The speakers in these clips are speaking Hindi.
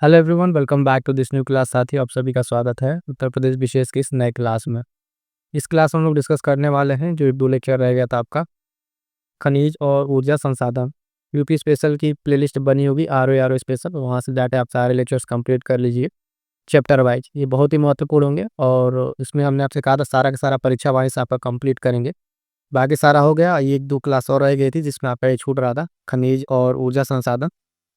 Hello everyone, welcome back to this new class. साथी आप सभी का स्वागत है उत्तर प्रदेश विशेष की इस नए क्लास में। इस क्लास में हम लोग डिस्कस करने वाले हैं जो 1-2 लेक्चर रह गया था आपका, खनिज और ऊर्जा संसाधन। यूपी स्पेशल की प्लेलिस्ट बनी होगी, आर ओ स्पेशल, वहाँ से जाके आप सारे लेक्चर्स कंप्लीट कर लीजिए चैप्टर वाइज। ये बहुत ही महत्वपूर्ण होंगे और इसमें हमने आपसे कहा था सारा का सारा परीक्षा वाइज आपका कंप्लीट करेंगे। बाकी सारा हो गया, ये 1-2 क्लास और रह गई थी जिसमें आपका ये छूट रहा था, खनिज और ऊर्जा संसाधन।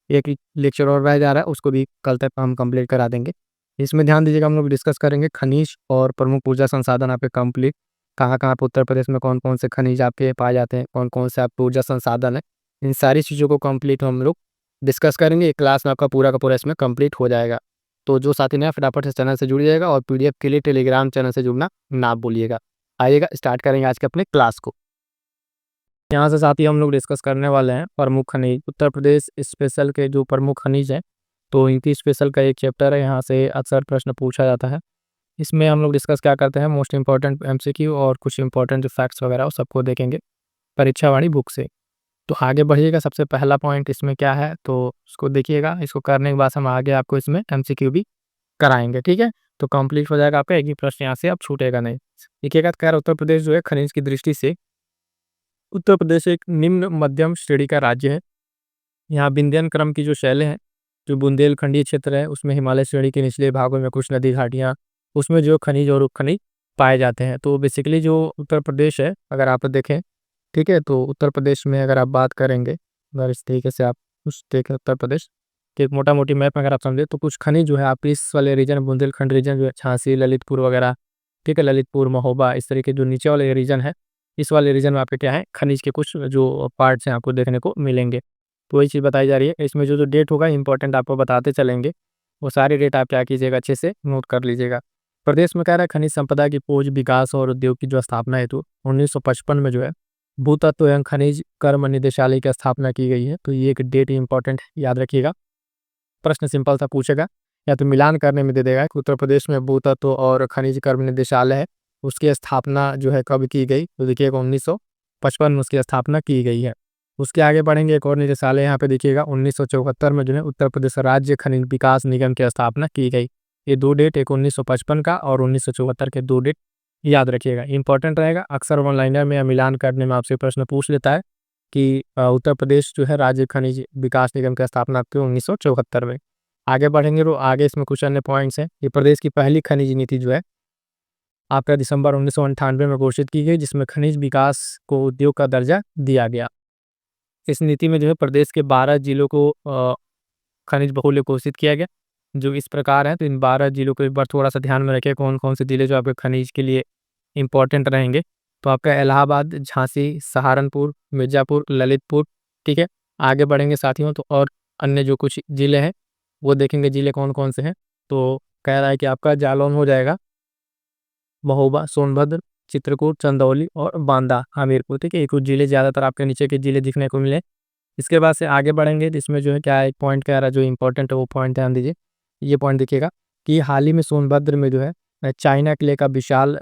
एक लेक्चर और रह जा रहा है, उसको भी कल तक हम कंप्लीट करा देंगे। इसमें ध्यान दीजिएगा, हम लोग डिस्कस करेंगे खनिज और प्रमुख ऊर्जा संसाधन आपके कंप्लीट, कहाँ-कहाँ पे उत्तर प्रदेश में कौन-कौन से खनिज आपके पाए जाते हैं, कौन-कौन से आपके ऊर्जा संसाधन हैं। इन सारी चीज़ों को कंप्लीट हम लोग डिस्कस करेंगे। एक क्लास में आपका पूरा का पूरा इसमें कंप्लीट हो जाएगा। तो जो साथी नया फटाफट से चैनल से जुड़ जाएगा और पीडीएफ के लिए टेलीग्राम चैनल से जुड़ना ना भूलिएगा। आइएगा स्टार्ट करेंगे आज के अपने क्लास को। यहाँ से साथ ही हम लोग डिस्कस करने वाले हैं प्रमुख खनिज, उत्तर प्रदेश स्पेशल के जो प्रमुख खनिज हैं। तो इनकी स्पेशल का एक चैप्टर है, यहाँ से अक्सर प्रश्न पूछा जाता है। इसमें हम लोग डिस्कस क्या करते हैं, मोस्ट इंपॉर्टेंट एमसीक्यू और कुछ इंपॉर्टेंट जो फैक्ट्स वगैरह वो सबको देखेंगे परीक्षा वाणी बुक से। तो आगे बढ़िएगा, सबसे पहला पॉइंट इसमें क्या है तो उसको देखिएगा। इसको करने के बाद हम आगे आपको इसमें एमसीक्यू भी कराएंगे, ठीक है। तो कंप्लीट हो जाएगा आपका, एक ही प्रश्न यहाँ से अब छूटेगा नहीं। देखिएगा, कह रहा उत्तर प्रदेश जो है खनिज की दृष्टि से, उत्तर प्रदेश एक निम्न मध्यम श्रेणी का राज्य है। यहाँ विंध्यन क्रम की जो शैलें हैं, जो बुंदेलखंडीय क्षेत्र है, उसमें हिमालय श्रेणी के निचले भागों में कुछ नदी घाटियाँ, उसमें जो खनिज और उपखनिज पाए जाते हैं। तो बेसिकली जो उत्तर प्रदेश है, अगर आप देखें, ठीक है, तो उत्तर प्रदेश में अगर आप बात करेंगे, अगर इस तरीके से आप कुछ देखें उत्तर प्रदेश के एक मोटा-मोटी मैप में अगर आप समझें, तो कुछ खनिज जो है आप इस वाले रीजन, बुंदेलखंड रीजन जो है, झांसी, ललितपुर वगैरह, ठीक है, ललितपुर, महोबा, इस तरीके जो नीचे वाले रीजन है, इस वाले रीजन में आपके क्या है, खनिज के कुछ जो पार्ट्स हैं आपको देखने को मिलेंगे। तो वही चीज़ बताई जा रही है। इसमें जो डेट होगा इंपॉर्टेंट आपको बताते चलेंगे, वो सारी डेट आप क्या कीजिएगा, अच्छे से नोट कर लीजिएगा। प्रदेश में कह रहा है खनिज संपदा की खोज, विकास और उद्योग की जो स्थापना हेतु 1955 में जो है भूतत्व एवं खनिज कर्म निदेशालय की स्थापना की गई है। तो ये एक डेट इंपॉर्टेंट याद रखिएगा। प्रश्न सिंपल सा पूछेगा या तो मिलान करने में दे देगा कि उत्तर प्रदेश में भूतत्व और खनिज कर्म निदेशालय है, उसकी स्थापना जो है कब की गई, तो देखिएगा 1955 में उसकी स्थापना की गई है। उसके आगे बढ़ेंगे, एक और निदेशालय यहाँ पे देखिएगा 1974 में जो है उत्तर प्रदेश राज्य खनिज विकास निगम की स्थापना की गई। ये दो डेट, एक 1955 का और 1974 के दो डेट याद रखिएगा, इंपॉर्टेंट रहेगा। अक्सर वन लाइनर में या मिलान करने में आपसे प्रश्न पूछ लेता है कि उत्तर प्रदेश जो है राज्य खनिज विकास निगम की स्थापना आपके 1974 में। आगे बढ़ेंगे तो आगे इसमें कुछ अन्य पॉइंट्स हैं। ये प्रदेश की पहली खनिज नीति जो है आपका दिसंबर 1998 में घोषित की गई, जिसमें खनिज विकास को उद्योग का दर्जा दिया गया। इस नीति में जो है प्रदेश के 12 जिलों को खनिज बहुल्य घोषित किया गया, जो इस प्रकार है। तो इन 12 जिलों को एक बार थोड़ा सा ध्यान में रखें, कौन कौन से जिले जो आपके खनिज के लिए इंपॉर्टेंट रहेंगे। तो आपका इलाहाबाद, झांसी, सहारनपुर, मिर्जापुर, ललितपुर, ठीक है। आगे बढ़ेंगे साथियों, तो और अन्य जो कुछ जिले हैं वो देखेंगे, जिले कौन कौन से हैं। तो कह रहा है कि आपका जालौन हो जाएगा, महोबा, सोनभद्र, चित्रकूट, चंदौली और बांदा, हमीरपुर, ठीक है। ये कुछ जिले ज़्यादातर आपके नीचे के जिले दिखने को मिले। इसके बाद से आगे बढ़ेंगे, जिसमें जो है क्या है, एक पॉइंट कह रहा है जो इंपॉर्टेंट है, वो पॉइंट ध्यान दीजिए। ये पॉइंट देखिएगा कि हाल ही में सोनभद्र में जो है चाइना क्ले का विशाल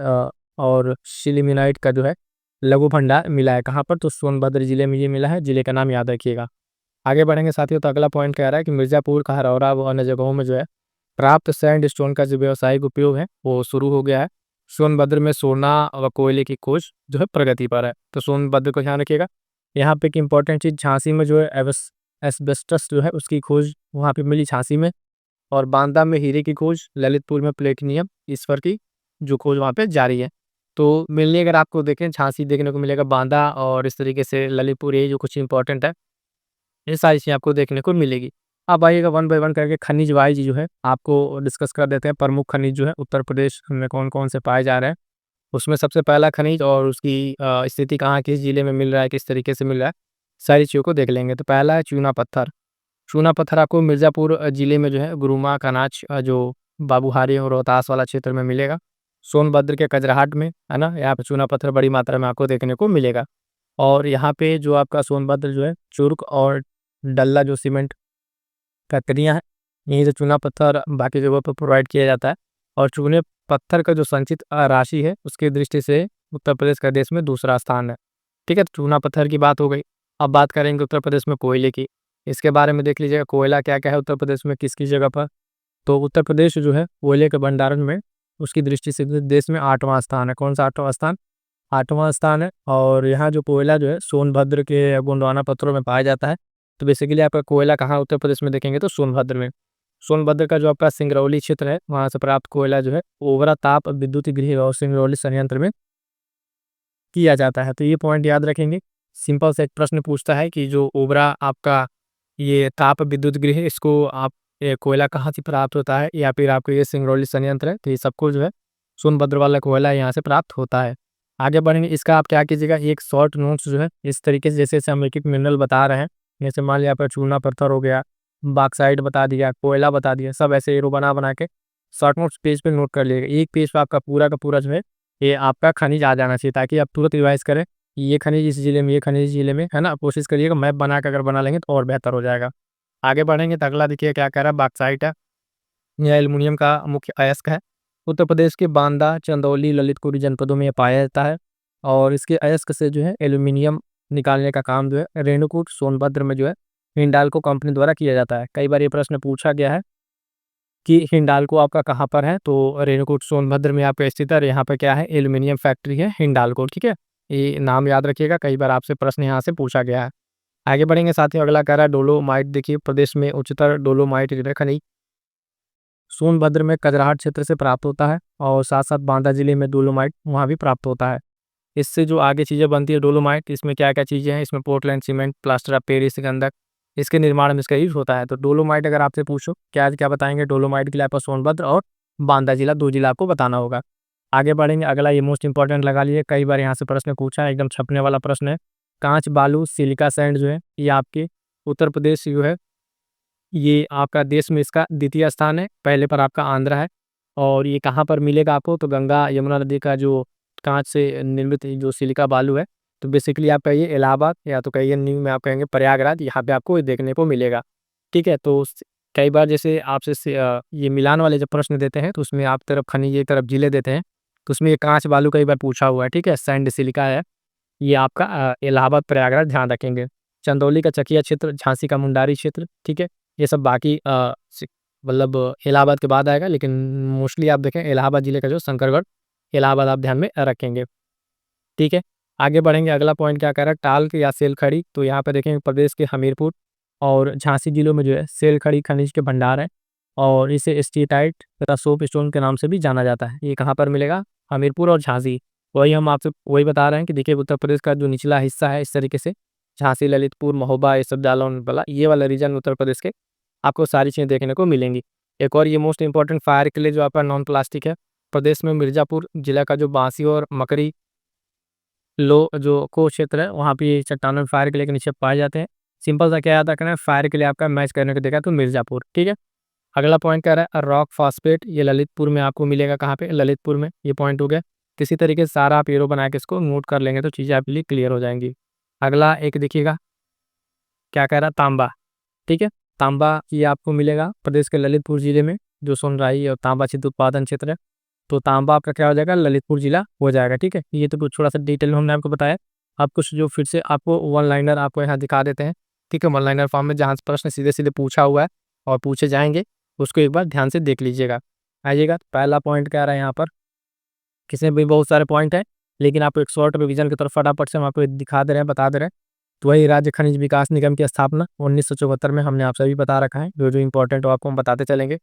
और सिलिमिनाइट का जो है लघु भंडार मिला है। कहाँ पर, तो सोनभद्र जिले में ये मिला है। जिले का नाम याद रखिएगा। आगे बढ़ेंगे साथियों, तो अगला पॉइंट कह रहा है कि मिर्जापुर, कहरौरा व अन्य जगहों में जो है प्राप्त सैंड स्टोन का जो व्यावसायिक उपयोग है वो शुरू हो गया है। सोनभद्र में सोना व कोयले की खोज जो है प्रगति पर है। तो सोनभद्र को ध्यान रखिएगा। यहाँ पे एक इंपॉर्टेंट चीज़, झांसी में जो है एस्बेस्टस जो है उसकी खोज वहाँ पे मिली, झांसी में। और बांदा में हीरे की खोज, ललितपुर में प्लेटिनियम ईश्वर की जो खोज वहाँ पे जारी है। तो मिलनी अगर आपको देखें, झांसी देखने को मिलेगा, बांदा और इस तरीके से ललितपुर, ये जो कुछ इंपॉर्टेंट है, ये सारी चीज़ें आपको देखने को मिलेगी। अब आइएगा वन बाय वन करके खनिज वाइज जो है आपको डिस्कस कर देते हैं। प्रमुख खनिज जो है उत्तर प्रदेश में कौन कौन से पाए जा रहे हैं, उसमें सबसे पहला खनिज और उसकी स्थिति कहाँ, किस जिले में मिल रहा है, किस तरीके से मिल रहा है, सारी चीज़ों को देख लेंगे। तो पहला है चूना पत्थर। चूना पत्थर आपको मिर्ज़ापुर जिले में जो है गुरुमा, कनाच, जो बाबूहारी और रोहतास वाला क्षेत्र में मिलेगा। सोनभद्र के कजराहट में, है ना, यहाँ पे चूना पत्थर बड़ी मात्रा में आपको देखने को मिलेगा। और यहाँ पे जो आपका सोनभद्र जो है चुर्क और डल्ला जो सीमेंट फैक्ट्रियाँ हैं, यहीं से चूना पत्थर बाकी जगहों पर प्रोवाइड किया जाता है। और चूने पत्थर का जो संचित राशि है उसकी दृष्टि से उत्तर प्रदेश का देश में दूसरा स्थान है, ठीक है। तो चूना पत्थर की बात हो गई। अब बात करेंगे उत्तर प्रदेश में कोयले की। इसके बारे में देख लीजिएगा, कोयला क्या क्या है उत्तर प्रदेश में, किस किस जगह पर। तो उत्तर प्रदेश जो है कोयले के भंडारण में उसकी दृष्टि से देश में 8वां स्थान है। कौन सा 8वां स्थान? 8वां स्थान है। और यहाँ जो कोयला जो है सोनभद्र के गोंडवाना पत्थरों में पाया जाता है। तो बेसिकली आपका कोयला कहाँ उत्तर प्रदेश में देखेंगे तो सोनभद्र में। सोनभद्र का जो आपका सिंगरौली क्षेत्र है वहाँ से प्राप्त कोयला जो है ओवरा ताप विद्युत गृह और सिंगरौली संयंत्र में किया जाता है। तो ये पॉइंट याद रखेंगे। सिंपल से एक प्रश्न पूछता है कि जो ओवरा आपका ये ताप विद्युत गृह है, इसको आप ये कोयला कहाँ से प्राप्त होता है, या फिर आपको ये सिंगरौली संयंत्र है, तो ये सबको जो है सोनभद्र वाला कोयला यहाँ से प्राप्त होता है। आगे बढ़ेंगे, इसका आप क्या कीजिएगा, एक शॉर्ट नोट्स जो है इस तरीके से जैसे हम एक मिनरल बता रहे हैं, जैसे मान लिया आपका चूना पत्थर हो गया, बॉक्साइट बता दिया, कोयला बता दिया, सब ऐसे एरो बना बना के शॉर्ट नोट्स पेज पे नोट कर लीजिएगा। एक पेज पे आपका पूरा का पूरा जो है ये आपका खनिज आ जाना चाहिए, ताकि आप तुरंत रिवाइज करें ये खनिज इस जिले में, ये खनिज इस जिले में, है ना। कोशिश करिएगा मैप बना के अगर बना लेंगे तो और बेहतर हो जाएगा। आगे बढ़ेंगे तो अगला देखिए क्या कह रहा है, बॉक्साइट है, यह एल्युमिनियम का मुख्य अयस्क है। उत्तर प्रदेश के बांदा, चंदौली, ललितपुर जनपदों में यह पाया जाता है। और इसके अयस्क से जो है एल्युमिनियम निकालने का काम जो है रेणुकूट सोनभद्र में जो है हिंडाल्को कंपनी द्वारा किया जाता है। कई बार ये प्रश्न पूछा गया है कि हिंडाल्को आपका कहाँ पर है, तो रेणुकूट सोनभद्र में आपका स्थित है। और यहाँ पर क्या है, एल्युमिनियम फैक्ट्री है हिंडाल्को, ठीक है। ये नाम याद रखिएगा, कई बार आपसे प्रश्न यहाँ से पूछा गया है। आगे बढ़ेंगे साथियों, अगला कह रहा है डोलोमाइट। देखिए प्रदेश में उच्चतर डोलोमाइट खनिज सोनभद्र में कजराहट क्षेत्र से प्राप्त होता है, और साथ साथ बांदा जिले में डोलोमाइट वहाँ भी प्राप्त होता है। इससे जो आगे चीज़ें बनती है डोलोमाइट, इसमें क्या क्या चीज़ें हैं, इसमें Portland cement, plaster of Paris, गंधक, इसके निर्माण में इसका यूज होता है। तो डोलोमाइट अगर आपसे पूछो क्या क्या बताएंगे, डोलोमाइट के लिए आपको सोनभद्र और बांदा जिला, 2 जिला आपको बताना होगा। आगे बढ़ेंगे, अगला ये मोस्ट इंपॉर्टेंट लगा लीजिए, कई बार यहाँ से प्रश्न पूछा है, एकदम छपने वाला प्रश्न है। कांच बालू सिलिका सैंड जो है ये आपके उत्तर प्रदेश जो है ये आपका देश में इसका द्वितीय स्थान है, पहले पर आपका आंध्र है। और ये कहाँ पर मिलेगा आपको, तो गंगा यमुना नदी का जो कांच से निर्मित जो सिलिका बालू है, तो बेसिकली आप कहिए इलाहाबाद, या तो कहिए न्यू में आप कहेंगे प्रयागराज, यहाँ पे आपको ये देखने को मिलेगा, ठीक है। तो कई बार जैसे आपसे ये मिलान वाले जब प्रश्न देते हैं तो उसमें आप तरफ खनिज एक तरफ जिले देते हैं, तो उसमें ये कांच बालू कई बार पूछा हुआ है, ठीक है। सैंड सिलिका है ये आपका इलाहाबाद प्रयागराज, ध्यान रखेंगे। चंदौली का चकिया क्षेत्र, झांसी का मुंडारी क्षेत्र, ठीक है। ये सब बाकी मतलब इलाहाबाद के बाद आएगा, लेकिन मोस्टली आप देखें इलाहाबाद जिले का जो शंकरगढ़, इलाहाबाद आप ध्यान में रखेंगे, ठीक है। आगे बढ़ेंगे, अगला पॉइंट क्या कह रहा है, टाल्क या सेल खड़ी। तो यहाँ पे देखेंगे प्रदेश के हमीरपुर और झांसी जिलों में जो है सेल खड़ी खनिज के भंडार है, और इसे स्टीटाइट तथा सोप स्टोन के नाम से भी जाना जाता है। ये कहाँ पर मिलेगा, हमीरपुर और झांसी। वही हम आपसे वही बता रहे हैं कि देखिए उत्तर प्रदेश का जो निचला हिस्सा है इस तरीके से झांसी, ललितपुर, महोबा, ये सब जालौन वाला, ये वाला रीजन उत्तर प्रदेश के आपको सारी चीज़ें देखने को मिलेंगी। एक और ये मोस्ट इंपॉर्टेंट फायर के लिए जो आपका नॉन प्लास्टिक है, प्रदेश में मिर्जापुर जिला का जो बांसी और मकरी लो जो को क्षेत्र है वहाँ पे ये चट्टानों में फायर के लिए के नीचे पाए जाते हैं। सिंपल सा क्या याद रखना है, फायर के लिए आपका मैच करने को देखा तो मिर्जापुर, ठीक है। अगला पॉइंट कह रहा है रॉक फॉस्फेट, ये ललितपुर में आपको मिलेगा, कहाँ पे, ललितपुर में। ये पॉइंट हो गया। किसी तरीके से सारा आप एरो बना के इसको नोट कर लेंगे तो चीज़ें आपके लिए क्लियर हो जाएंगी। अगला एक देखिएगा क्या कह रहा है, तांबा, ठीक है। तांबा ये आपको मिलेगा प्रदेश के ललितपुर जिले में, जो सोनराई और तांबा चित्र उत्पादन क्षेत्र है। तो तांबा आपका क्या हो जाएगा, ललितपुर जिला हो जाएगा, ठीक है। ये तो कुछ थोड़ा सा डिटेल में हमने आपको बताया। आप कुछ जो फिर से आपको वन लाइनर आपको यहाँ दिखा देते हैं, ठीक है। वन लाइनर फॉर्म में जहाँ से प्रश्न सीधे सीधे पूछा हुआ है और पूछे जाएंगे, उसको एक बार ध्यान से देख लीजिएगा। आइएगा, पहला पॉइंट क्या रहा है यहाँ पर, किसी भी बहुत सारे पॉइंट है, लेकिन आपको एक शॉर्ट रिवीजन की तरफ फटाफट से हम आपको दिखा दे रहे हैं, बता दे रहे हैं। तो वही राज्य खनिज विकास निगम की स्थापना 1974 में हमने आप सभी बता रखा है, जो जो इंपॉर्टेंट हो आपको हम बताते चलेंगे।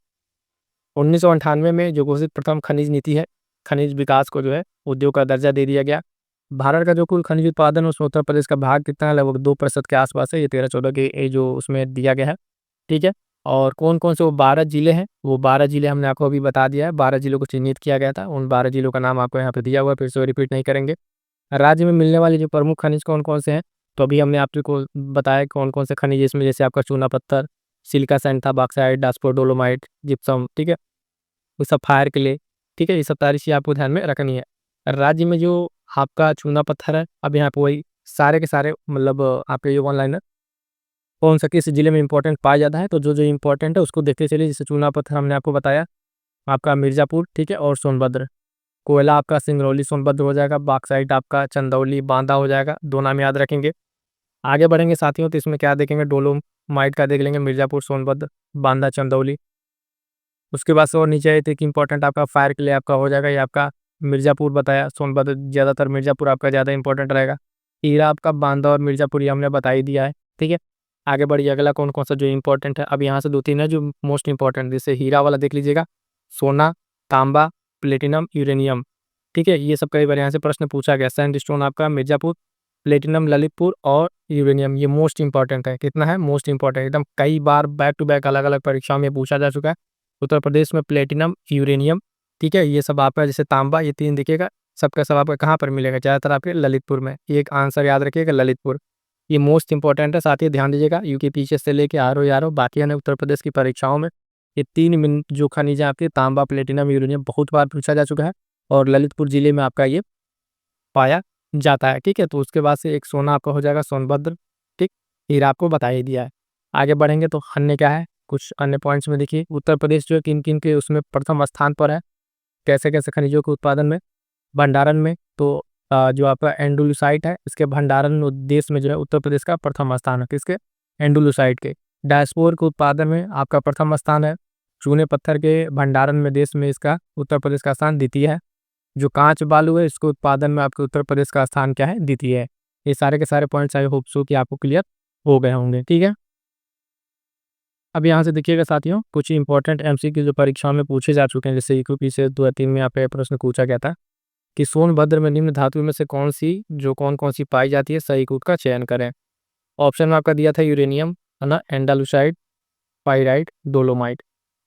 1998 में जो घोषित प्रथम खनिज नीति है, खनिज विकास को जो है उद्योग का दर्जा दे दिया गया। भारत का जो कुल खनिज उत्पादन है उसमें उत्तर प्रदेश का भाग कितना है, लगभग 2% के आसपास है। ये 13-14 के ये जो उसमें दिया गया है, ठीक है। और कौन कौन से वो 12 जिले हैं, वो 12 जिले हमने आपको अभी बता दिया है। 12 जिलों को चिन्हित किया गया था, उन 12 जिलों का नाम आपको यहाँ पे दिया हुआ है, फिर से रिपीट नहीं करेंगे। राज्य में मिलने वाले जो प्रमुख खनिज कौन कौन से हैं, तो अभी हमने आपको बताया कौन कौन से खनिज इसमें, जैसे आपका चूना पत्थर, सिलिका सैंड था, बॉक्साइट, डास्पो डोलोमाइट, जिप्सम, ठीक है। वो सब फायर के लिए, ठीक है। ये सब सारी चीज़ आपको ध्यान में रखनी है। राज्य में जो आपका चूना पत्थर है, अब यहाँ पे वही सारे के सारे मतलब आपके ये वन लाइनर कौन सा किस जिले में इंपॉर्टेंट पाया जाता है, तो जो जो इंपॉर्टेंट है उसको देखते चलिए। जैसे चूना पत्थर हमने आपको बताया आपका मिर्जापुर, ठीक है, और सोनभद्र। कोयला आपका सिंगरौली सोनभद्र हो जाएगा, बॉक्साइट आपका चंदौली बांदा हो जाएगा, दो नाम याद रखेंगे। आगे बढ़ेंगे साथियों, तो इसमें क्या देखेंगे, माइट का देख लेंगे मिर्ज़ापुर, सोनभद्र, बांदा, चंदौली। उसके बाद से और नीचे आए थे कि इंपॉर्टेंट आपका फायर के लिए आपका हो जाएगा, ये आपका मिर्ज़ापुर बताया, सोनभद्र ज़्यादातर मिर्ज़ापुर आपका ज़्यादा इंपॉर्टेंट रहेगा। हीरा आपका बांदा और मिर्ज़ापुर ये हमने बता ही दिया है, ठीक है। आगे बढ़िए, अगला कौन-कौन सा जो इंपॉर्टेंट है, अब यहाँ से 2-3 है जो मोस्ट इंपॉर्टेंट, जैसे हीरा वाला देख लीजिएगा, सोना, तांबा, प्लेटिनम, यूरेनियम, ठीक है। ये सब कई बार यहाँ से प्रश्न पूछा गया। सैंडस्टोन आपका मिर्ज़ापुर, प्लेटिनम ललितपुर और यूरेनियम, ये मोस्ट इंपॉर्टेंट है। कितना है? मोस्ट इंपॉर्टेंट, एकदम कई बार बैक टू बैक अलग-अलग परीक्षाओं में पूछा जा चुका है। उत्तर प्रदेश में प्लेटिनम, यूरेनियम, ठीक है, ये सब आपका जैसे तांबा, ये 3 दिखेगा, सबका सब आपका कहाँ पर मिलेगा? ज़्यादातर आपके ललितपुर में। एक आंसर याद रखिएगा, ललितपुर। ये मोस्ट इंपॉर्टेंट है, साथ ही ध्यान दीजिएगा यूके पीछे से लेके आर-ओ बाकी अन्य उत्तर प्रदेश की परीक्षाओं में ये 3 मिन जो खनिज है आपके तांबा, प्लेटिनम, यूरेनियम बहुत बार पूछा जा चुका है और ललितपुर जिले में आपका ये पाया जाता है, ठीक है। तो उसके बाद से एक सोना आपका हो जाएगा सोनभद्र, ठीक। हीरा आपको बता ही दिया है। आगे बढ़ेंगे तो अन्य क्या है, कुछ अन्य पॉइंट्स में देखिए उत्तर प्रदेश जो है किन-किन के उसमें प्रथम स्थान पर है, कैसे-कैसे खनिजों के उत्पादन में, भंडारण में। तो जो आपका एंडोलुसाइट है, इसके भंडारण देश में जो है उत्तर प्रदेश का प्रथम स्थान है, किसके? एंडोलुसाइट के। डायस्पोर के उत्पादन में आपका प्रथम स्थान है। चूने पत्थर के भंडारण में देश में इसका उत्तर प्रदेश का स्थान द्वितीय है। जो कांच बालू है, इसके उत्पादन में आपके उत्तर प्रदेश का स्थान क्या है? द्वितीय है। ये सारे के सारे पॉइंट्स आई होप सो कि आपको क्लियर हो गए होंगे, ठीक है। अब यहाँ से देखिएगा साथियों, कुछ इंपॉर्टेंट एमसीक्यू जो परीक्षाओं में पूछे जा चुके हैं, जैसे यूपी से 2 या 3 में यहाँ पे प्रश्न पूछा गया था कि सोनभद्र में निम्न धातु में से कौन सी पाई जाती है, सही उत्तर का चयन करें। ऑप्शन में आपका दिया था यूरेनियम, है ना, एंडालुसाइड, पाइराइट, डोलोमाइट।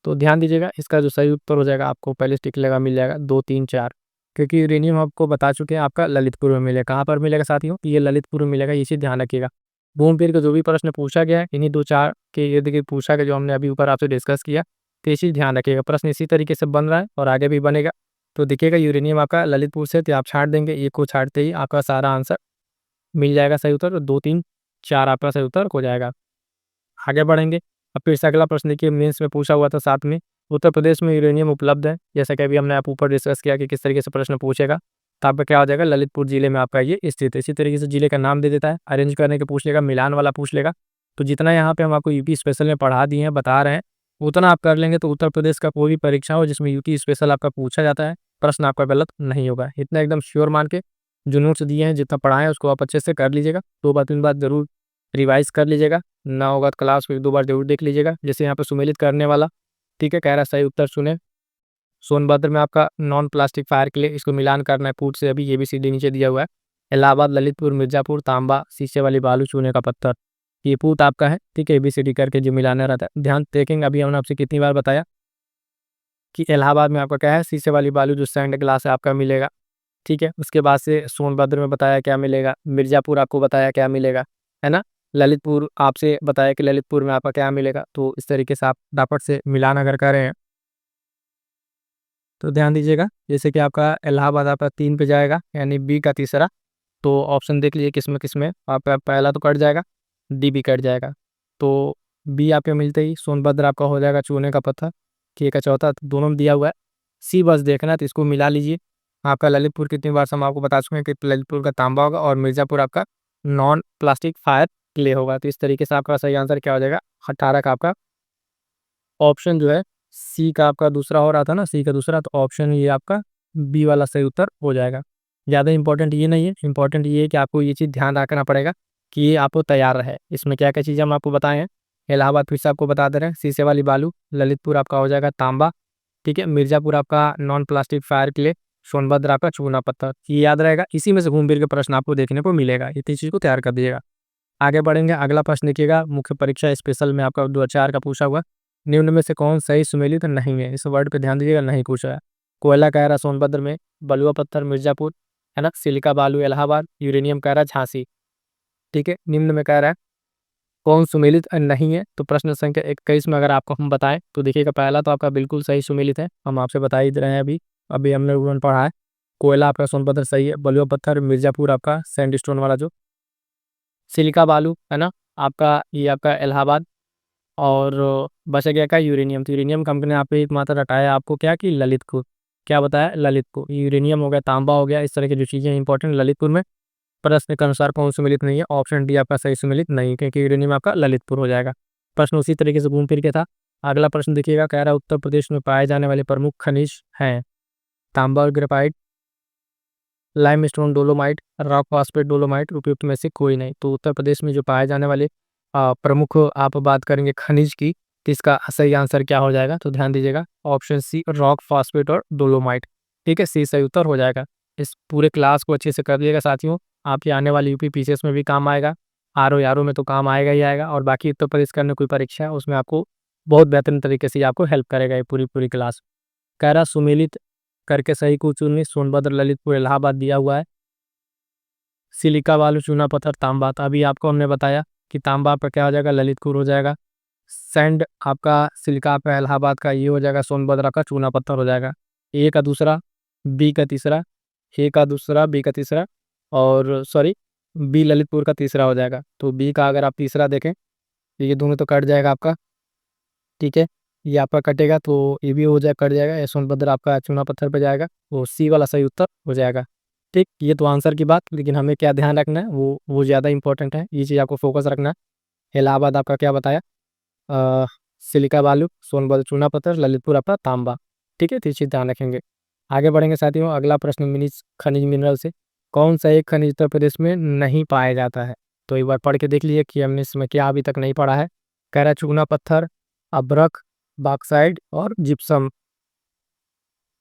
तो ध्यान दीजिएगा, इसका जो सही उत्तर हो जाएगा आपको पहले टिक लगा मिल जाएगा 2, 3, 4, क्योंकि यूरेनियम आपको बता चुके हैं आपका ललितपुर में मिलेगा। कहाँ पर मिलेगा साथियों? ये ललितपुर में मिलेगा, ये चीज़ ध्यान रखिएगा। घूम-फिर के जो भी प्रश्न पूछा गया है, इन्हीं 2-4 के इर्द-गिर्द पूछा गया, जो हमने अभी ऊपर आपसे डिस्कस किया। तो ये चीज़ ध्यान रखिएगा, प्रश्न इसी तरीके से बन रहा है और आगे भी बनेगा। तो देखिएगा यूरेनियम आपका ललितपुर से, तो आप छाँट देंगे, एक को छाँटते ही आपका सारा आंसर मिल जाएगा सही उत्तर, 2, 3, 4 आपका सही उत्तर हो जाएगा। आगे बढ़ेंगे, अब फिर से अगला प्रश्न देखिए, मेंस में पूछा हुआ था 7 में, उत्तर प्रदेश में यूरेनियम उपलब्ध है, जैसा कि अभी हमने आप ऊपर डिस्कस किया कि किस तरीके से प्रश्न पूछेगा। तो आपका क्या हो जाएगा? ललितपुर जिले में आपका ये स्थित है। इसी तरीके से जिले का नाम दे देता है, अरेंज करने के पूछ लेगा, मिलान वाला पूछ लेगा। तो जितना यहाँ पे हम आपको यूपी स्पेशल में पढ़ा दिए हैं, बता रहे हैं, उतना आप कर लेंगे तो उत्तर प्रदेश का कोई भी परीक्षा हो जिसमें यूपी स्पेशल आपका पूछा जाता है, प्रश्न आपका गलत नहीं होगा। इतना एकदम श्योर मान के जो नोट्स दिए हैं, जितना पढ़ाए हैं, उसको आप अच्छे से कर लीजिएगा। 2 बार 3 बार ज़रूर रिवाइज कर लीजिएगा, ना होगा तो क्लास को 1-2 बार जरूर देख लीजिएगा। जैसे यहाँ पे सुमेलित करने वाला, ठीक है, कह रहा है सही उत्तर सुने, सोनभद्र में आपका नॉन प्लास्टिक फायर के लिए इसको मिलान करना है पूट से, अभी ABCD नीचे दिया हुआ है। इलाहाबाद, ललितपुर, मिर्ज़ापुर, तांबा, शीशे वाली बालू, चूने का पत्थर, ये पूत आपका है, ठीक है। ABCD करके जो मिलाना रहता है, ध्यान देखेंगे। अभी हमने आपसे कितनी बार बताया कि इलाहाबाद में आपका क्या है? शीशे वाली बालू जो सैंड ग्लास है आपका मिलेगा, ठीक है। उसके बाद से सोनभद्र में बताया क्या मिलेगा, मिर्ज़ापुर आपको बताया क्या मिलेगा, है ना। ललितपुर आपसे बताया कि ललितपुर में आपका क्या मिलेगा। तो इस तरीके से आप फटाफट से मिलान अगर कर रहे हैं तो ध्यान दीजिएगा, जैसे कि आपका इलाहाबाद आपका 3 पे जाएगा, यानी बी का तीसरा। तो ऑप्शन देख लीजिए किसमें आपका पहला तो कट जाएगा, डी भी कट जाएगा। तो बी आपके मिलते ही सोनभद्र आपका हो जाएगा चूने का पत्थर, के का चौथा, तो दोनों में दिया हुआ है। सी बस देखना है तो इसको मिला लीजिए। आपका ललितपुर कितनी बार से हम आपको बता चुके हैं कि ललितपुर का तांबा होगा और मिर्ज़ापुर आपका नॉन प्लास्टिक फायर क्ले होगा। तो इस तरीके से आपका सही आंसर क्या हो जाएगा? 18 का आपका ऑप्शन जो है सी का आपका दूसरा हो रहा था ना, सी का दूसरा, तो ऑप्शन ये आपका बी वाला सही उत्तर हो जाएगा। ज़्यादा इंपॉर्टेंट ये नहीं है, इंपॉर्टेंट ये है कि आपको ये चीज़ ध्यान रखना पड़ेगा कि ये आपको तैयार रहे। इसमें क्या-क्या चीज़ें हम आपको बताए हैं। इलाहाबाद फिर से आपको बता दे रहे हैं, शीशे वाली बालू, ललितपुर आपका हो जाएगा तांबा, ठीक है। मिर्ज़ापुर आपका non plastic fire clay, Sonbhadra आपका चूना पत्थर, ये याद रहेगा। इसी में से घूम फिर के प्रश्न आपको देखने को मिलेगा, इतनी चीज़ को तैयार कर दीजिएगा। आगे बढ़ेंगे, अगला प्रश्न देखिएगा, मुख्य परीक्षा स्पेशल में आपका 2004 का पूछा हुआ, निम्न में से कौन सही सुमेलित नहीं है? इस वर्ड पे ध्यान दीजिएगा, नहीं पूछा है। कोयला कह रहा है सोनभद्र में, बलुआ पत्थर मिर्ज़ापुर, है ना, सिलिका बालू इलाहाबाद, यूरेनियम कह रहा है झांसी, ठीक है। निम्न में कह रहा है कौन सुमेलित नहीं है? तो प्रश्न संख्या 21 में अगर आपको हम बताएं तो देखिएगा, पहला तो आपका बिल्कुल सही सुमेलित है, हम आपसे बता ही दे रहे हैं अभी अभी हमने उन्होंने पढ़ा है। कोयला आपका सोनभद्र सही है, बलुआ पत्थर मिर्ज़ापुर आपका सैंडस्टोन वाला जो, सिलिका बालू, है ना, आपका ये आपका इलाहाबाद, और बच गया क्या? यूरेनियम। तो यूरेनियम कंपनी ने आप पे एकमात्र हटाया आपको क्या कि ललितपुर, क्या बताया? ललितपुर। यूरेनियम हो गया, तांबा हो गया, इस तरह की जो चीज़ें इंपॉर्टेंट ललितपुर में, प्रश्न के अनुसार कौन सुमेलित नहीं है? ऑप्शन डी आपका सही सुमेलित नहीं है, क्योंकि यूरेनियम आपका ललितपुर हो जाएगा। प्रश्न उसी तरीके से घूम फिर के था। अगला प्रश्न देखिएगा, कह रहा है उत्तर प्रदेश में पाए जाने वाले प्रमुख खनिज हैं तांबा और graphite, limestone dolomite, rock phosphate dolomite, उपयुक्त में से कोई नहीं। तो उत्तर प्रदेश में जो पाए जाने वाले प्रमुख आप बात करेंगे खनिज की, तो इसका सही आंसर क्या हो जाएगा? तो ध्यान दीजिएगा, ऑप्शन सी रॉक फॉस्फेट और डोलोमाइट। ठीक है, सी सही उत्तर हो जाएगा। इस पूरे क्लास को अच्छे से कर दिएगा साथियों, आपके आने वाले यूपी पीसीएस में भी काम आएगा, आर में तो काम आएगा ही आएगा, और बाकी उत्तर प्रदेश का अन्य कोई परीक्षा है उसमें आपको बहुत बेहतरीन तरीके से आपको हेल्प करेगा ये पूरी पूरी क्लास। कह रहा सुमेलित करके सही को चुनिए, सोनभद्र, ललितपुर, इलाहाबाद दिया हुआ है। सिलिका वालू, चूना पत्थर, तांबा, तो अभी आपको हमने बताया कि तांबा आपका क्या हो जाएगा? ललितपुर हो जाएगा। सैंड आपका, सिलिका आपका इलाहाबाद का, ये हो जाएगा सोनभद्र का चूना पत्थर हो जाएगा। ए का दूसरा, बी का तीसरा, ए का दूसरा, बी का तीसरा, और सॉरी बी ललितपुर का तीसरा हो जाएगा। तो बी का अगर आप तीसरा देखें तो ये दोनों तो कट जाएगा आपका, ठीक है, ये आपका कटेगा तो ये भी हो जाए, कट जाएगा, ये सोनभद्र आपका चूना पत्थर पे जाएगा, वो सी वाला सही उत्तर हो जाएगा। ठीक, ये तो आंसर की बात, लेकिन हमें क्या ध्यान रखना है, वो ज़्यादा इंपॉर्टेंट है, ये चीज़ आपको फोकस रखना है। इलाहाबाद आपका क्या बताया? अ, सिलिका बालू, सोनभद्र चूना पत्थर, ललितपुर आपका तांबा। ठीक है, तो ये चीज़ ध्यान रखेंगे। आगे बढ़ेंगे साथियों, अगला प्रश्न खनिज मिनरल से, कौन सा एक खनिज उत्तर प्रदेश में नहीं पाया जाता है? तो एक बार पढ़ के देख लीजिए कि हमने इसमें क्या अभी तक नहीं पढ़ा है। कह रहा है चूना पत्थर, अब्रक, बॉक्साइट और जिप्सम।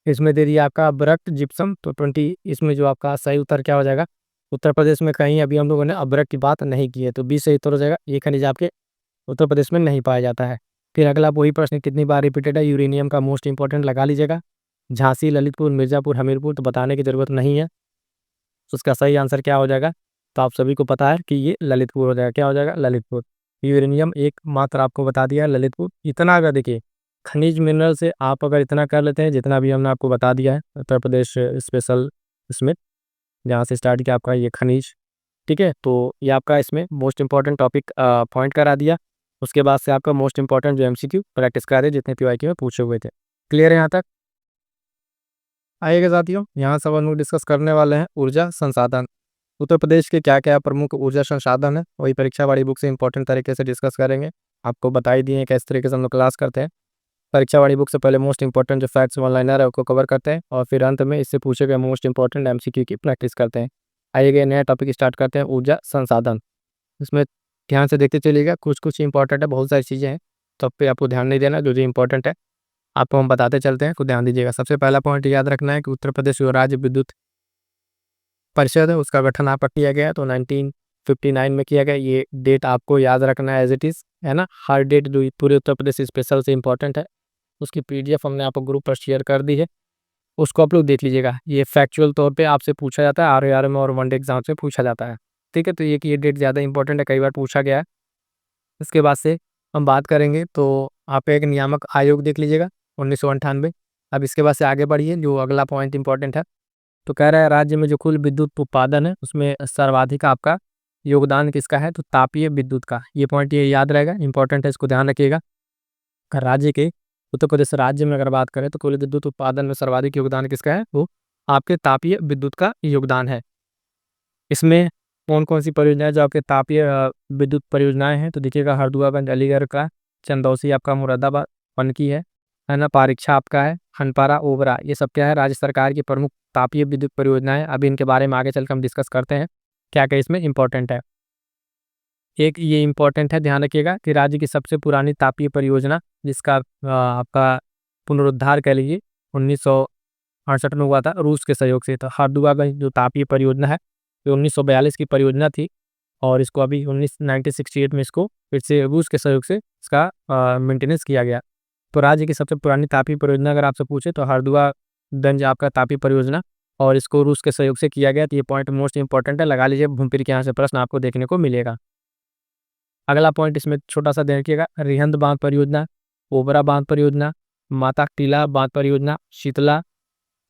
इसमें दे दिया आपका अब्रक, जिप्सम, तो 20, इसमें जो आपका सही उत्तर क्या हो जाएगा? उत्तर प्रदेश में कहीं अभी हम लोगों ने अब्रक की बात नहीं की है, तो 20 सही उत्तर हो जाएगा। ये खनिज आपके उत्तर प्रदेश में नहीं पाया जाता है। फिर अगला वही प्रश्न कितनी बार रिपीटेड है, यूरेनियम का मोस्ट इंपॉर्टेंट लगा लीजिएगा। झांसी, ललितपुर, मिर्जापुर, हमीरपुर, तो बताने की जरूरत नहीं है। उसका सही आंसर क्या हो जाएगा? तो आप सभी को पता है कि ये ललितपुर हो जाएगा। क्या हो जाएगा? ललितपुर। यूरेनियम एक मात्र आपको बता दिया है, ललितपुर। इतना अगर देखिए खनिज मिनरल से आप अगर इतना कर लेते हैं जितना भी हमने आपको बता दिया है, उत्तर प्रदेश स्पेशल इसमें जहाँ से स्टार्ट किया आपका ये खनिज, ठीक है, तो ये आपका इसमें मोस्ट इंपॉर्टेंट टॉपिक पॉइंट करा दिया। उसके बाद से आपका मोस्ट इंपॉर्टेंट जो एमसीक्यू प्रैक्टिस करा दिए जितने पीवाईक्यू में पूछे हुए थे। क्लियर है यहाँ तक? आइएगा साथियों, यहाँ सब हम लोग डिस्कस करने वाले हैं ऊर्जा संसाधन। उत्तर प्रदेश के क्या क्या प्रमुख ऊर्जा संसाधन है, वही परीक्षा वाली बुक से इंपॉर्टेंट तरीके से डिस्कस करेंगे। आपको बता ही दिए किस तरीके से हम लोग क्लास करते हैं। परीक्षा वाली बुक से पहले मोस्ट इंपॉर्टेंट जो फैक्ट्स वन लाइनर है उसको कवर करते हैं, और फिर अंत में इससे पूछे गए मोस्ट इंपॉर्टेंट एमसीक्यू की प्रैक्टिस करते हैं। आइए नया टॉपिक स्टार्ट करते हैं, ऊर्जा संसाधन। इसमें ध्यान से देखते चलिएगा, कुछ कुछ इंपॉर्टेंट है, बहुत सारी चीज़ें हैं, तो पे आपको ध्यान नहीं देना, जो जो इंपॉर्टेंट है आपको हम बताते चलते हैं, तो ध्यान दीजिएगा। सबसे पहला पॉइंट याद रखना है कि उत्तर प्रदेश जो राज्य विद्युत परिषद है उसका गठन आपका किया गया है, तो 1959 में किया गया। ये डेट आपको याद रखना है एज इट इज़, है ना। हर डेट जो पूरे उत्तर प्रदेश स्पेशल से इंपॉर्टेंट है, उसकी पीडीएफ हमने आपको ग्रुप पर शेयर कर दी है, उसको आप लोग देख लीजिएगा। ये फैक्चुअल तौर पे आपसे पूछा जाता है, आर में और वनडे एग्जाम से पूछा जाता है, ठीक है। तो ये डेट ज़्यादा इंपॉर्टेंट है, कई बार पूछा गया है। इसके बाद से हम बात करेंगे तो आप एक नियामक आयोग देख लीजिएगा, 1998। अब इसके बाद से आगे बढ़िए, जो अगला पॉइंट इंपॉर्टेंट है, तो कह रहा है राज्य में जो कुल विद्युत उत्पादन है उसमें सर्वाधिक आपका योगदान किसका है? तो तापीय विद्युत का। ये पॉइंट ये याद रहेगा, इंपॉर्टेंट है, इसको ध्यान रखिएगा। राज्य के उत्तर प्रदेश राज्य में अगर बात करें तो कुल विद्युत उत्पादन में सर्वाधिक योगदान किसका है? वो आपके तापीय विद्युत का योगदान है। इसमें कौन कौन सी परियोजनाएं जो आपके तापीय विद्युत परियोजनाएं हैं? तो देखिएगा, हरदुआगंज अलीगढ़ का, चंदौसी आपका मुरादाबाद पनकी है ना, पारीक्षा आपका है, हनपारा ओबरा, ये सब क्या है? राज्य सरकार की प्रमुख तापीय विद्युत परियोजनाएं। अभी इनके बारे में आगे चलकर हम डिस्कस करते हैं क्या क्या इसमें इंपॉर्टेंट है। एक ये इंपॉर्टेंट है, ध्यान रखिएगा कि राज्य की सबसे पुरानी तापीय परियोजना जिसका आपका पुनरुद्धार कह लीजिए 1968 में हुआ था रूस के सहयोग से। तो हरदुआगंज जो तापीय परियोजना है ये 1942 की परियोजना थी, और इसको अभी 1968 में इसको फिर से रूस के सहयोग से इसका मेंटेनेंस किया गया। तो राज्य की सबसे पुरानी तापीय परियोजना अगर आपसे पूछे तो हरदुआगंज आपका तापीय परियोजना, और इसको रूस के सहयोग से किया गया। तो ये पॉइंट मोस्ट इंपॉर्टेंट है, लगा लीजिए, घूम फिर के यहाँ से प्रश्न आपको देखने को मिलेगा। अगला पॉइंट इसमें छोटा सा देखिएगा, रिहंद बांध परियोजना, ओबरा बांध परियोजना, माता टीला बांध परियोजना, शीतला,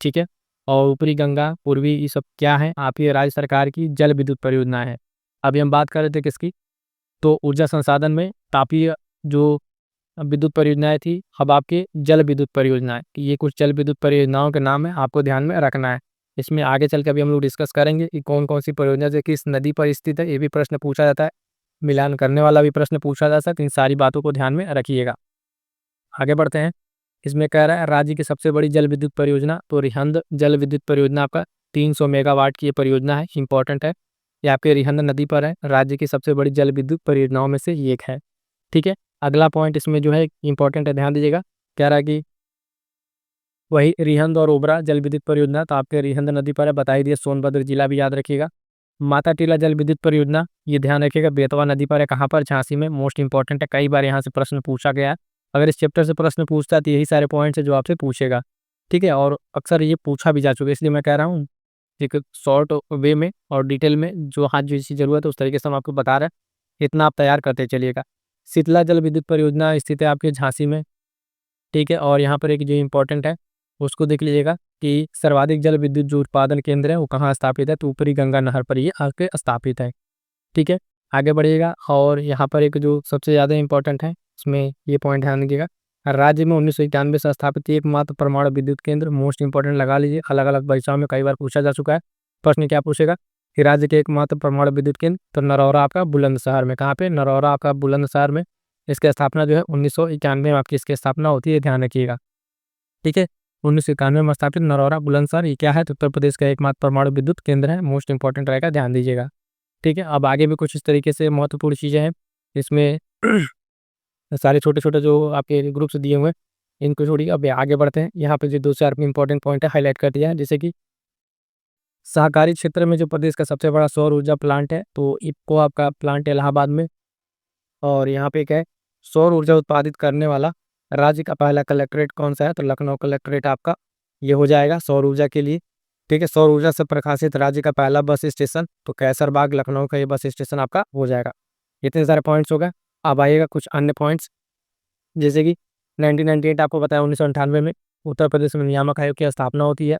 ठीक है, और ऊपरी गंगा, पूर्वी, ये सब क्या है? आप ये राज्य सरकार की जल विद्युत परियोजना है। अभी हम बात कर रहे थे किसकी? तो ऊर्जा संसाधन में तापीय जो विद्युत परियोजनाएं थी, अब आपके जल विद्युत परियोजनाएं, ये कुछ जल विद्युत परियोजनाओं के नाम है, आपको ध्यान में रखना है। इसमें आगे चल के अभी हम लोग डिस्कस करेंगे कि कौन कौन सी परियोजना जो किस नदी पर स्थित है, ये भी प्रश्न पूछा जाता है। मिलान करने वाला भी प्रश्न पूछा जा सकता है। इन सारी बातों को ध्यान में रखिएगा। आगे बढ़ते हैं। इसमें कह रहा है राज्य की सबसे बड़ी जल विद्युत परियोजना, तो रिहंद जल विद्युत परियोजना आपका 300 मेगावाट की ये परियोजना है, इंपॉर्टेंट है। ये आपके रिहंद नदी पर है, राज्य की सबसे बड़ी जल विद्युत परियोजनाओं में से ये एक है। ठीक है, अगला पॉइंट इसमें जो है इंपॉर्टेंट है, ध्यान दीजिएगा। कह रहा है कि वही रिहंद और ओबरा जल विद्युत परियोजना, तो आपके रिहंद नदी पर है, बता ही दिया। सोनभद्र जिला भी याद रखिएगा। माता टीला जल विद्युत परियोजना, ये ध्यान रखिएगा, बेतवा नदी पर है। कहाँ पर? झांसी में। मोस्ट इंपॉर्टेंट है, कई बार यहाँ से प्रश्न पूछा गया है। अगर इस चैप्टर से प्रश्न पूछता है तो यही सारे पॉइंट्स है जो आपसे पूछेगा। ठीक है, और अक्सर ये पूछा भी जा चुका है, इसलिए मैं कह रहा हूँ एक शॉर्ट वे में और डिटेल में जो हाथ जो चीज़ ज़रूरत है उस तरीके से हम आपको बता रहे हैं, इतना आप तैयार करते चलिएगा। शीतला जल विद्युत परियोजना स्थित है आपके झांसी में। ठीक है, और यहाँ पर एक जो इम्पोर्टेंट है उसको देख लीजिएगा कि सर्वाधिक जल विद्युत जो उत्पादन केंद्र है वो कहाँ स्थापित है, तो ऊपरी गंगा नहर पर ये आके स्थापित है। ठीक है, आगे बढ़िएगा। और यहाँ पर एक जो सबसे ज़्यादा इंपॉर्टेंट है उसमें ये पॉइंट ध्यान दीजिएगा, राज्य में 1991 से स्थापित एकमात्र परमाणु विद्युत केंद्र। मोस्ट इंपॉर्टेंट लगा लीजिए, अलग अलग परीक्षाओं में कई बार पूछा जा चुका है। प्रश्न क्या पूछेगा कि राज्य के एकमात्र परमाणु विद्युत केंद्र, तो नरौरा आपका बुलंदशहर में। कहाँ पे? नरौरा आपका बुलंदशहर में। इसकी स्थापना जो है 1991 में आपकी इसकी स्थापना होती है, ध्यान रखिएगा। ठीक है, 1991 में स्थापित नरौरा बुलंदशहर, ये क्या है? तो उत्तर प्रदेश का एकमात्र परमाणु विद्युत केंद्र है। मोस्ट इंपॉर्टेंट रहेगा, ध्यान दीजिएगा। ठीक है, अब आगे भी कुछ इस तरीके से महत्वपूर्ण चीज़ें हैं इसमें। सारे छोटे-छोटे जो आपके ग्रुप्स दिए हुए हैं, इनको छोड़िए, अब आगे बढ़ते हैं। यहाँ पे जो 2-4 इंपॉर्टेंट पॉइंट है हाइलाइट कर दिया है, जैसे कि सहकारी क्षेत्र में जो प्रदेश का सबसे बड़ा सौर ऊर्जा प्लांट है, तो इफ़को आपका प्लांट है इलाहाबाद में। और यहाँ पे क्या है, सौर ऊर्जा उत्पादित करने वाला राज्य का पहला कलेक्ट्रेट कौन सा है, तो लखनऊ कलेक्ट्रेट आपका ये हो जाएगा सौर ऊर्जा के लिए। ठीक है, सौर ऊर्जा से प्रकाशित राज्य का पहला बस स्टेशन, तो कैसरबाग लखनऊ का ये बस स्टेशन आपका हो जाएगा। इतने सारे पॉइंट्स हो गए। अब आइएगा कुछ अन्य पॉइंट्स, जैसे कि 1998 आपको बताया 1998 में उत्तर प्रदेश में नियामक आयोग की स्थापना होती है।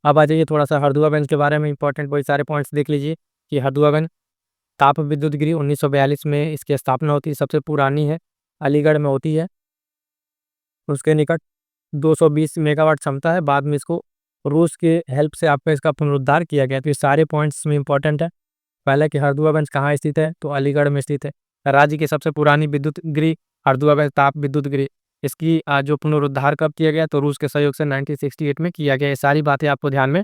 अब आ जाइए थोड़ा सा हरदुआगंज के बारे में, इंपॉर्टेंट वही सारे पॉइंट्स देख लीजिए कि हरदुआगंज ताप विद्युत गृह 1942 में इसकी स्थापना होती है, सबसे पुरानी है, अलीगढ़ में होती है। उसके निकट 220 मेगावाट क्षमता है। बाद में इसको रूस के हेल्प से आपका इसका पुनरुद्धार किया गया। तो ये सारे पॉइंट्स में इंपॉर्टेंट है। पहले कि हरदुआगंज कहाँ स्थित है, तो अलीगढ़ में स्थित है। राज्य की सबसे पुरानी विद्युत गृह हरदुआगंज ताप विद्युत गृह, इसकी जो पुनरुद्धार कब किया गया, तो रूस के सहयोग से 1968 में किया गया। ये सारी बातें आपको ध्यान में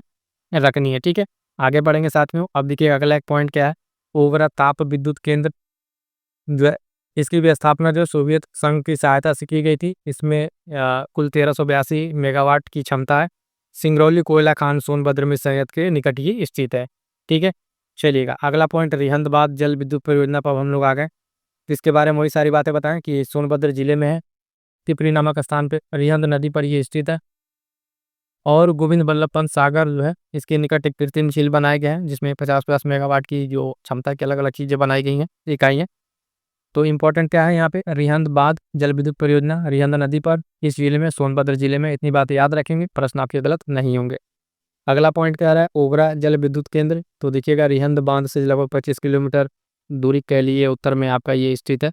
रखनी है। ठीक है, आगे बढ़ेंगे साथ में। अब देखिए अगला एक पॉइंट क्या है, ओबरा ताप विद्युत केंद्र जो है, इसकी भी स्थापना जो सोवियत संघ की सहायता से की गई थी। इसमें कुल 1382 मेगावाट की क्षमता है। सिंगरौली कोयला खान सोनभद्र में संयंत्र के निकट ही स्थित है। ठीक है, चलिएगा अगला पॉइंट रिहंदबाद जल विद्युत परियोजना पर हम लोग आ गए। तो इसके बारे में वही सारी बातें बताएं कि सोनभद्र जिले में है, तिपरी नामक स्थान पे रिहंद नदी पर ये स्थित है। और गोविंद बल्लभ पंत सागर जो है, इसके निकट एक कृत्रिम झील बनाया गया है, जिसमें 50 मेगावाट की जो क्षमता की अलग अलग चीज़ें बनाई गई हैं, इकाइयाँ। तो इम्पोर्टेंट क्या है यहाँ पे, रिहंद बांध जल विद्युत परियोजना रिहंद नदी पर, इस जिले में, सोनभद्र जिले में। इतनी बातें याद रखेंगे, प्रश्न आपके गलत नहीं होंगे। अगला पॉइंट क्या रहा है, ओबरा जल विद्युत केंद्र, तो देखिएगा रिहंद बांध से लगभग 25 किलोमीटर दूरी कह लिए उत्तर में आपका ये स्थित है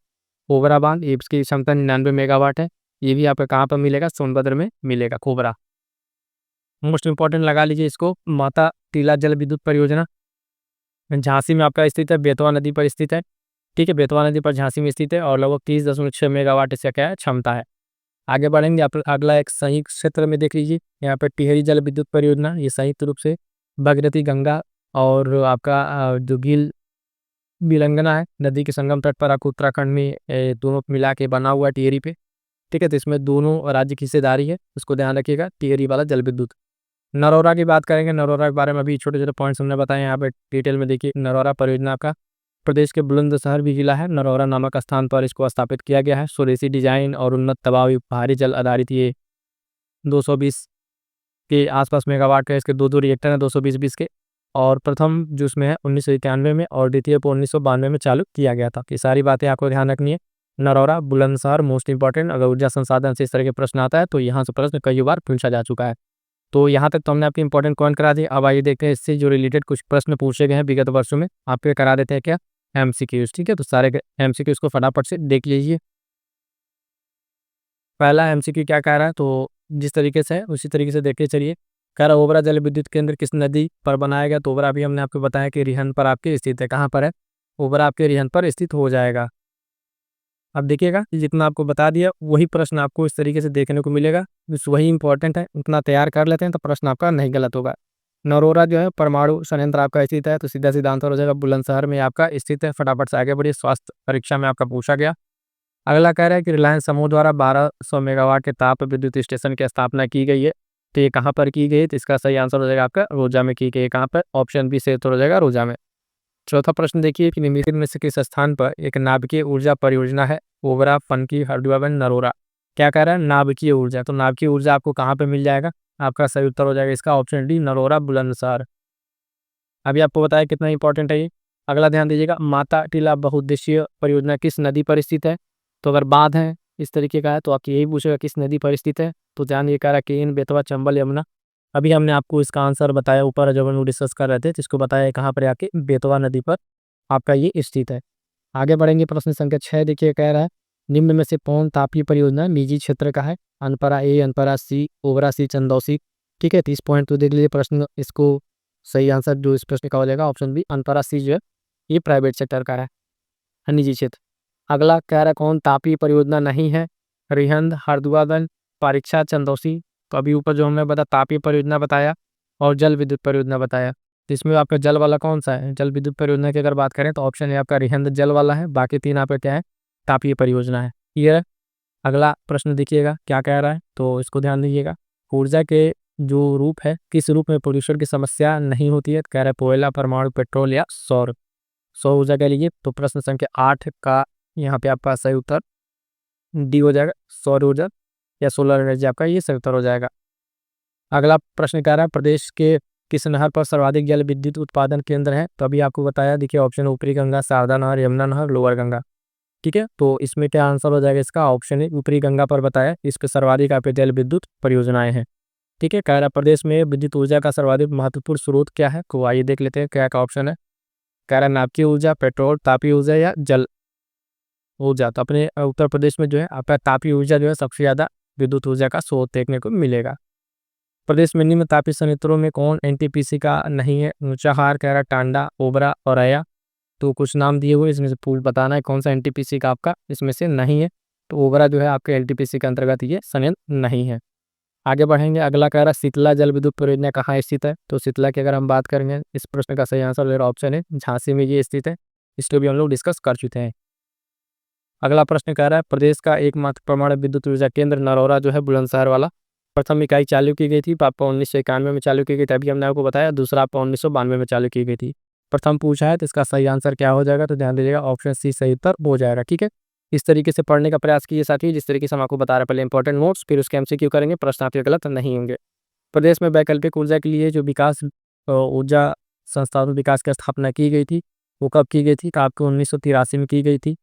ओबरा बांध। इसकी क्षमता 99 मेगावाट है। ये भी आपका कहाँ पर मिलेगा, सोनभद्र में मिलेगा, खोबरा। मोस्ट इंपॉर्टेंट लगा लीजिए इसको, माता टीला जल विद्युत परियोजना झांसी में आपका स्थित है, बेतवा नदी पर स्थित है। ठीक है, बेतवा नदी पर झांसी में स्थित है और लगभग 30.6 मेगावाट इसका क्या है, क्षमता है। आगे बढ़ेंगे, आप अगला एक संयुक्त क्षेत्र में देख लीजिए, यहाँ पर टिहरी जल विद्युत परियोजना, ये संयुक्त रूप से भगीरथी गंगा और आपका जो बिलंगना है नदी के संगम तट पर आपको उत्तराखंड में दोनों मिला के बना हुआ है टिहरी पे। ठीक है, तो इसमें दोनों राज्य की हिस्सेदारी है, उसको ध्यान रखिएगा, टिहरी वाला जल विद्युत। नरौरा की बात करेंगे, नरौरा के बारे में अभी छोटे छोटे पॉइंट्स हमने बताए, यहाँ पे डिटेल में देखिए। नरौरा परियोजना का प्रदेश के बुलंदशहर भी जिला है, नरौरा नामक स्थान पर इसको स्थापित किया गया है। स्वदेशी डिजाइन और उन्नत दबाव भारी जल आधारित ये 220 के आसपास मेगावाट का इसके दो रिएक्टर हैं, 220-20 के। और प्रथम जो इसमें है 1991 में और द्वितीय को 1992 में चालू किया गया था। ये सारी बातें आपको ध्यान रखनी है। नरौरा बुलंदशहर मोस्ट इंपॉर्टेंट, अगर ऊर्जा संसाधन से इस तरह के प्रश्न आता है तो यहाँ से प्रश्न कई बार पूछा जा चुका है। तो यहाँ तक तो हमने आपकी इंपॉर्टेंट पॉइंट करा दिए। अब आइए देखते हैं इससे जो रिलेटेड कुछ प्रश्न पूछे गए हैं विगत वर्षों में, आपके करा देते हैं क्या, एमसीक्यूज। ठीक है, तो सारे एमसीक्यूज को फटाफट से देख लीजिए। पहला एमसीक्यू क्या कह रहा है, तो जिस तरीके से है उसी तरीके से देखते चलिए। कह रहा है ओबरा जल विद्युत केंद्र किस नदी पर बनाया गया, तो ओबरा भी हमने आपको बताया कि रिहंद पर आपके स्थित है। कहाँ पर है, ओबरा आपके रिहंद पर स्थित हो जाएगा। अब देखिएगा कि जितना आपको बता दिया वही प्रश्न आपको इस तरीके से देखने को मिलेगा, बस वही इंपॉर्टेंट है, उतना तैयार कर लेते हैं तो प्रश्न आपका नहीं गलत होगा। नरोरा जो है परमाणु संयंत्र आपका स्थित है, तो सीधा सीधा आंसर हो जाएगा बुलंदशहर में आपका स्थित है। फटाफट से आगे बढ़िए, स्वास्थ्य परीक्षा में आपका पूछा गया। अगला कह रहा है कि रिलायंस समूह द्वारा 1200 मेगावाट के ताप विद्युत स्टेशन की स्थापना की गई है, तो ये कहाँ पर की गई है? तो इसका सही आंसर हो जाएगा आपका रोजा में की गई है। कहाँ पर? ऑप्शन बी सही उत्तर हो जाएगा रोजा में। चौथा प्रश्न देखिए कि निम्नलिखित में से किस स्थान पर एक नाभिकीय ऊर्जा परियोजना है? ओबरा, पनकी, हल्द्वानी, नरोरा। क्या कह रहा है? नाभिकीय ऊर्जा। तो नाभिकीय ऊर्जा आपको कहाँ पे मिल जाएगा? आपका सही उत्तर हो जाएगा इसका ऑप्शन डी, नरोरा, बुलंदशहर। अभी आपको बताया कितना इंपॉर्टेंट है ये। अगला ध्यान दीजिएगा, माता टीला बहुउद्देशीय परियोजना किस नदी पर स्थित है? तो अगर बांध है इस तरीके का है तो आपकी यही पूछेगा किस नदी पर स्थित है। तो ध्यान ये कह रहा है केन, बेतवा, चंबल, यमुना। अभी हमने आपको इसका आंसर बताया ऊपर जब हम लोग डिस्कस कर रहे थे, जिसको बताया कहाँ पर आके बेतवा नदी पर आपका ये स्थित है। आगे बढ़ेंगे, प्रश्न संख्या 6 देखिए कह रहा है निम्न में से कौन तापीय परियोजना निजी क्षेत्र का है? अनपरा ए, अनपरा सी, ओबरा सी, चंदौसी। ठीक है, 30 पॉइंट तो देख लीजिए प्रश्न, इसको सही आंसर जो इस प्रश्न का हो जाएगा ऑप्शन बी, अनपरा सी जो है ये प्राइवेट सेक्टर का है, निजी क्षेत्र। अगला कह रहा है कौन तापीय परियोजना नहीं है? रिहंद, हरदुआदल, पारीक्षा, चंदौसी। तो अभी ऊपर जो हमने बता तापीय परियोजना बताया और जल विद्युत परियोजना बताया, तो इसमें आपका जल वाला कौन सा है? जल विद्युत परियोजना की अगर बात करें तो ऑप्शन है आपका रिहंद जल वाला है, बाकी तीन आपका क्या है? तापीय परियोजना है। क्लियर है? अगला प्रश्न देखिएगा क्या कह रहा है, तो इसको ध्यान दीजिएगा। ऊर्जा के जो रूप है, किस रूप में प्रदूषण की समस्या नहीं होती है? कह रहा है कोयला, परमाणु, पेट्रोल या सौर। सौर ऊर्जा कह लीजिए। तो प्रश्न संख्या 8 का यहाँ पे आपका सही उत्तर डी हो जाएगा, सौर ऊर्जा या सोलर एनर्जी आपका ये सही उत्तर हो जाएगा। अगला प्रश्न कह रहा है प्रदेश के किस नहर पर सर्वाधिक जल विद्युत उत्पादन केंद्र है? तो अभी आपको बताया, देखिए ऑप्शन ऊपरी गंगा, शारदा नहर, यमुना नहर, लोअर गंगा। ठीक है, तो इसमें क्या आंसर हो जाएगा इसका? ऑप्शन है ऊपरी गंगा पर बताया, इस पे सर्वाधिक आपके जल विद्युत परियोजनाएं हैं। ठीक है, कह रहा है प्रदेश में विद्युत ऊर्जा का सर्वाधिक महत्वपूर्ण स्रोत क्या है? तो आइए देख लेते हैं क्या का ऑप्शन है। कह रहा है नाभिकीय ऊर्जा, पेट्रोल, तापीय ऊर्जा या जल ऊर्जा। तो अपने उत्तर प्रदेश में जो है आपका तापीय ऊर्जा जो है सबसे ज्यादा विद्युत ऊर्जा का स्रोत देखने को मिलेगा। प्रदेश में निम्न तापीय संयंत्रों में कौन एनटीपीसी का नहीं है? ऊंचाहार, कह रहा है टांडा, ओबरा और अया। तो कुछ नाम दिए हुए, इसमें से पूल बताना है कौन सा एनटीपीसी का आपका इसमें से नहीं है। तो ओबरा जो है आपके एनटीपीसी के अंतर्गत ये संयंत्र नहीं है। आगे बढ़ेंगे, अगला कह रहा है शीतला जल विद्युत परियोजना कहाँ स्थित है? तो शीतला की अगर हम बात करेंगे, इस प्रश्न का सही आंसर मेरा ऑप्शन है झांसी में ये स्थित है। इसको भी हम लोग डिस्कस कर चुके हैं। अगला प्रश्न कह रहा है प्रदेश का एकमात्र परमाणु विद्युत ऊर्जा केंद्र नरौरा जो है बुलंदशहर वाला, प्रथम इकाई चालू की गई थी आपका 1991 में चालू की गई थी, अभी हमने आपको बताया। दूसरा आपका 1992 में चालू की गई थी। प्रथम पूछा है तो इसका सही आंसर क्या हो जाएगा? तो ध्यान दीजिएगा ऑप्शन सी सही उत्तर हो जाएगा। ठीक है, इस तरीके से पढ़ने का प्रयास कीजिए साथी, जिस तरीके से हम आपको बता रहे हैं। पहले इंपॉर्टेंट नोट्स, फिर उसके एमसीक्यू करेंगे, प्रश्न आपके गलत नहीं होंगे। प्रदेश में वैकल्पिक ऊर्जा के लिए जो विकास ऊर्जा संस्थान विकास की स्थापना की गई थी, वो कब की गई थी? तो आपको 1983 में की गई थी।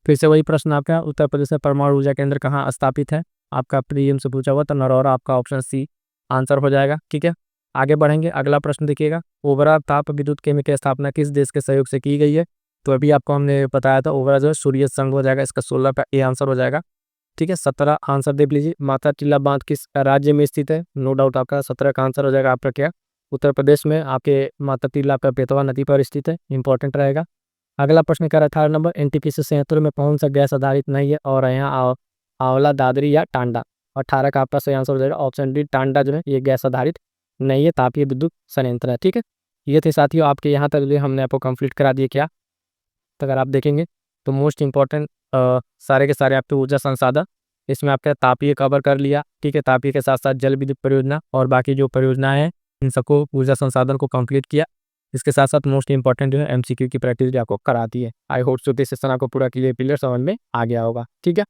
फिर से वही प्रश्न आपका, उत्तर प्रदेश में परमाणु ऊर्जा केंद्र कहाँ स्थापित है? आपका प्रीएम से पूछा हुआ, तो नरौरा आपका ऑप्शन सी आंसर हो जाएगा। ठीक है, आगे बढ़ेंगे, अगला प्रश्न देखिएगा। ओबरा ताप विद्युत केंद्र की स्थापना किस देश के सहयोग से की गई है? तो अभी आपको हमने बताया था ओबरा जो है सूर्य संघ हो जाएगा, इसका 16 का ए आंसर हो जाएगा। ठीक है, 17 आंसर देख लीजिए। माता टीला बांध किस राज्य में स्थित है? नो डाउट आपका 17 का आंसर हो जाएगा आपका क्या? उत्तर प्रदेश में आपके माता टीला आपका बेतवा नदी पर स्थित है, इंपॉर्टेंट रहेगा। अगला प्रश्न कह रहा है 18 नंबर एनटीपीसी संयंत्रों में कौन सा गैस आधारित नहीं है? और यहाँ आंवला, दादरी या टांडा। 18 का आपका सही आंसर हो जाएगा ऑप्शन डी, टांडा जो है ये गैस आधारित नहीं है, तापीय विद्युत संयंत्र है। ठीक है, ये थे साथियों आपके यहाँ तक जो हमने आपको कंप्लीट करा दिए क्या। तो अगर आप देखेंगे तो मोस्ट इंपॉर्टेंट सारे के सारे आपके ऊर्जा संसाधन, इसमें आपका तापीय कवर कर लिया। ठीक है, तापीय के साथ साथ जल विद्युत परियोजना और बाकी जो परियोजनाएं हैं इन सबको ऊर्जा संसाधन को कंप्लीट किया। इसके साथ साथ मोस्ट इंपॉर्टेंट जो है एमसीक्यू की प्रैक्टिस भी आपको कराती है। I hope so this session आपको पूरा क्लियर समझ में आ गया होगा। ठीक है।